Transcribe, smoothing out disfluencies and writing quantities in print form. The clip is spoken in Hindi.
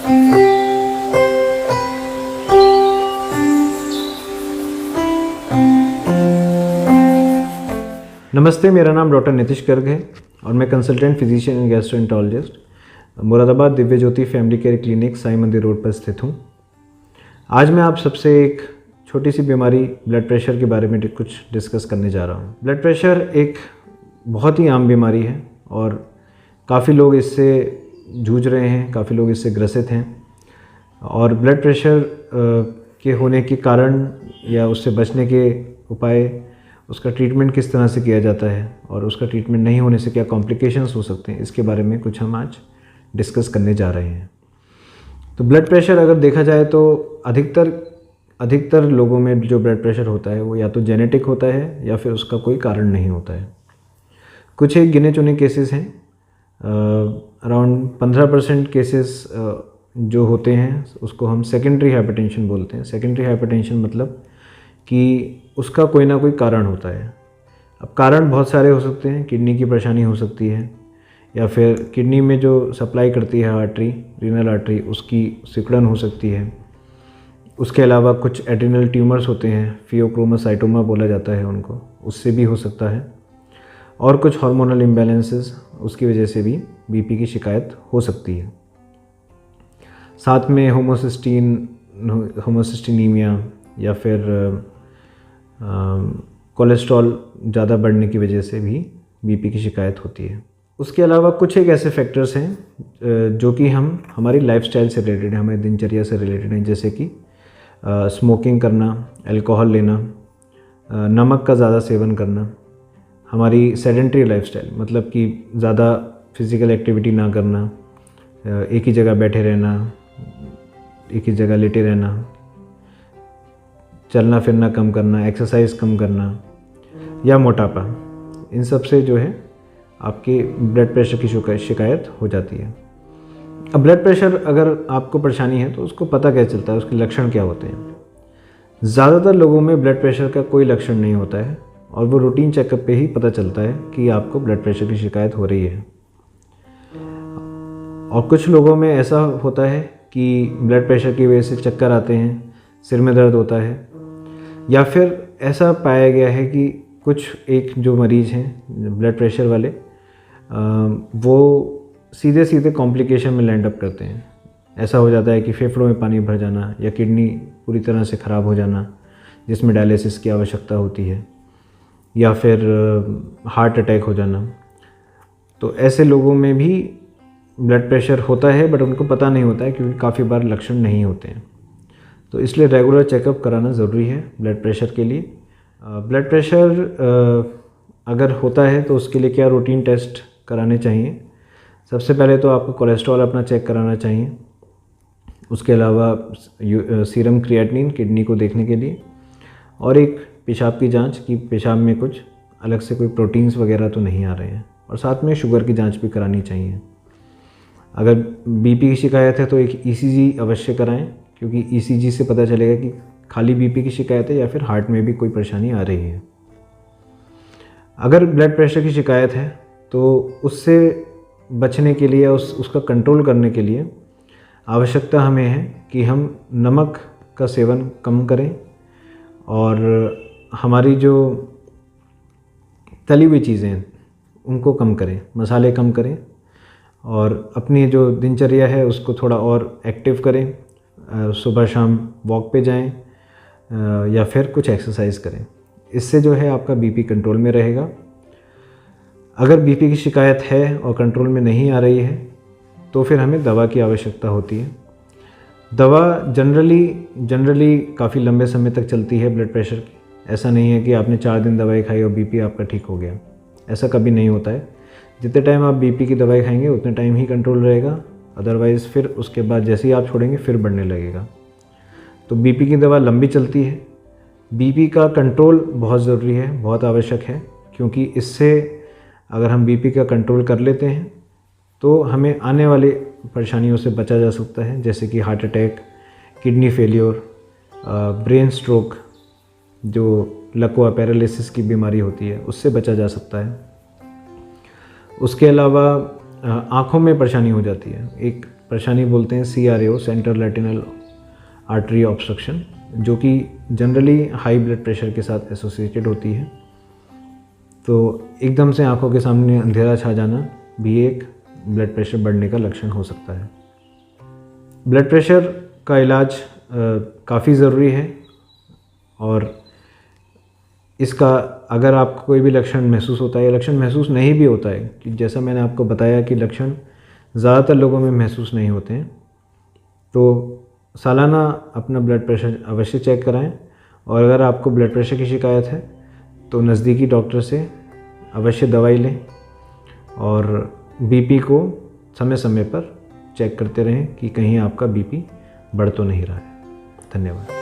नमस्ते, मेरा नाम डॉक्टर नीतीश गर्ग है और मैं consultant physician and gastroenterologist Moradabad Divya Jyoti family care clinic Sai मंदिर रोड पर स्थित हूँ। आज मैं आप सबसे एक छोटी सी बीमारी ब्लड प्रेशर के बारे में कुछ डिस्कस करने जा रहा हूँ। ब्लड प्रेशर एक बहुत ही आम बीमारी है और काफ़ी लोग इससे जूझ रहे हैं, काफ़ी लोग इससे ग्रसित हैं। और ब्लड प्रेशर के होने के कारण या उससे बचने के उपाय, उसका ट्रीटमेंट किस तरह से किया जाता है और उसका ट्रीटमेंट नहीं होने से क्या कॉम्प्लिकेशंस हो सकते हैं, इसके बारे में कुछ हम आज डिस्कस करने जा रहे हैं। तो ब्लड प्रेशर अगर देखा जाए तो अधिकतर लोगों में जो ब्लड प्रेशर होता है वो या तो जेनेटिक होता है या फिर उसका कोई कारण नहीं होता है। कुछ एक गिने चुने केसेस हैं, अराउंड 15% केसेस जो होते हैं उसको हम सेकेंडरी हाइपरटेंशन बोलते हैं। सेकेंडरी हाइपरटेंशन मतलब कि उसका कोई ना कोई कारण होता है। अब कारण बहुत सारे हो सकते हैं, किडनी की परेशानी हो सकती है या फिर किडनी में जो सप्लाई करती है आर्टरी, रीनल आर्टरी, उसकी सिकुड़न हो सकती है। उसके अलावा कुछ एड्रिनल ट्यूमर्स होते हैं, फियोक्रोमोसाइटोमा बोला जाता है उनको, उससे भी हो सकता है। और कुछ हार्मोनल इम्बैलेंसेस, उसकी वजह से भी बीपी की शिकायत हो सकती है। साथ में होमोसिस्टिनीमिया या फिर कोलेस्ट्रॉल ज़्यादा बढ़ने की वजह से भी बीपी की शिकायत होती है। उसके अलावा कुछ एक ऐसे फैक्टर्स हैं जो कि हमारी लाइफस्टाइल से रिलेटेड हैं, हमारी दिनचर्या से रिलेटेड हैं, जैसे कि स्मोकिंग करना, अल्कोहल लेना, नमक का ज़्यादा सेवन करना, हमारी सेडेंटरी लाइफस्टाइल मतलब कि ज़्यादा फिज़िकल एक्टिविटी ना करना, एक ही जगह बैठे रहना, एक ही जगह लेटे रहना, चलना फिरना कम करना, एक्सरसाइज कम करना या मोटापा, इन सब से जो है आपके ब्लड प्रेशर की शिकायत हो जाती है। अब ब्लड प्रेशर अगर आपको परेशानी है तो उसको पता कैसे चलता है, उसके लक्षण क्या होते हैं? ज़्यादातर लोगों में ब्लड प्रेशर का कोई लक्षण नहीं होता है और वो रूटीन चेकअप पे ही पता चलता है कि आपको ब्लड प्रेशर की शिकायत हो रही है। और कुछ लोगों में ऐसा होता है कि ब्लड प्रेशर की वजह से चक्कर आते हैं, सिर में दर्द होता है, या फिर ऐसा पाया गया है कि कुछ एक जो मरीज़ हैं ब्लड प्रेशर वाले, वो सीधे सीधे कॉम्प्लिकेशन में लैंड अप करते हैं। ऐसा हो जाता है कि फेफड़ों में पानी भर जाना या किडनी पूरी तरह से ख़राब हो जाना, जिसमें डायलिसिस की आवश्यकता होती है, या फिर हार्ट अटैक हो जाना। तो ऐसे लोगों में भी ब्लड प्रेशर होता है बट उनको पता नहीं होता है क्योंकि काफ़ी बार लक्षण नहीं होते हैं। तो इसलिए रेगुलर चेकअप कराना ज़रूरी है ब्लड प्रेशर के लिए। ब्लड प्रेशर अगर होता है तो उसके लिए क्या रूटीन टेस्ट कराने चाहिए? सबसे पहले तो आपको कोलेस्ट्रॉल अपना चेक कराना चाहिए। उसके अलावा सीरम क्रिएटिनिन किडनी को देखने के लिए, और एक पेशाब की जांच कि पेशाब में कुछ अलग से कोई प्रोटीन्स वगैरह तो नहीं आ रहे हैं, और साथ में शुगर की जांच भी करानी चाहिए। अगर बीपी की शिकायत है तो एक ईसीजी अवश्य कराएं, क्योंकि ईसीजी से पता चलेगा कि खाली बीपी की शिकायत है या फिर हार्ट में भी कोई परेशानी आ रही है। अगर ब्लड प्रेशर की शिकायत है तो उससे बचने के लिए, उसका कंट्रोल करने के लिए आवश्यकता हमें है कि हम नमक का सेवन कम करें और हमारी जो तली हुई चीज़ें हैं उनको कम करें, मसाले कम करें, और अपनी जो दिनचर्या है उसको थोड़ा और एक्टिव करें। सुबह शाम वॉक पे जाएं या फिर कुछ एक्सरसाइज करें। इससे जो है आपका बीपी कंट्रोल में रहेगा। अगर बीपी की शिकायत है और कंट्रोल में नहीं आ रही है तो फिर हमें दवा की आवश्यकता होती है। दवा जनरली काफ़ी लंबे समय तक चलती है ब्लड प्रेशर की। ऐसा नहीं है कि आपने 4 दिन दवाई खाई और बीपी आपका ठीक हो गया, ऐसा कभी नहीं होता है। जितने टाइम आप बीपी की दवाई खाएंगे उतने टाइम ही कंट्रोल रहेगा, अदरवाइज़ फिर उसके बाद जैसे ही आप छोड़ेंगे फिर बढ़ने लगेगा। तो बीपी की दवा लंबी चलती है। बीपी का कंट्रोल बहुत ज़रूरी है, बहुत आवश्यक है, क्योंकि इससे अगर हम बीपी का कंट्रोल कर लेते हैं तो हमें आने वाली परेशानियों से बचा जा सकता है, जैसे कि heart attack, kidney failure, brain stroke, जो लकवा पैरालिसिस की बीमारी होती है, उससे बचा जा सकता है। उसके अलावा आँखों में परेशानी हो जाती है। एक परेशानी बोलते हैं CRAO, central retinal artery obstruction, जो कि जनरली हाई ब्लड प्रेशर के साथ एसोसिएटेड होती है। तो एकदम से आँखों के सामने अंधेरा छा जाना भी एक ब्लड प्रेशर बढ़ने का लक्षण हो सकता है। ब्लड प्रेशर का इलाज काफ़ी ज़रूरी है, और इसका अगर आपको कोई भी लक्षण महसूस होता है या लक्षण महसूस नहीं भी होता है, कि जैसा मैंने आपको बताया कि लक्षण ज़्यादातर लोगों में महसूस नहीं होते हैं, तो सालाना अपना ब्लड प्रेशर अवश्य चेक कराएं। और अगर आपको ब्लड प्रेशर की शिकायत है तो नज़दीकी डॉक्टर से अवश्य दवाई लें, और BP को समय समय पर चेक करते रहें कि कहीं आपका BP बढ़ तो नहीं रहा है। धन्यवाद।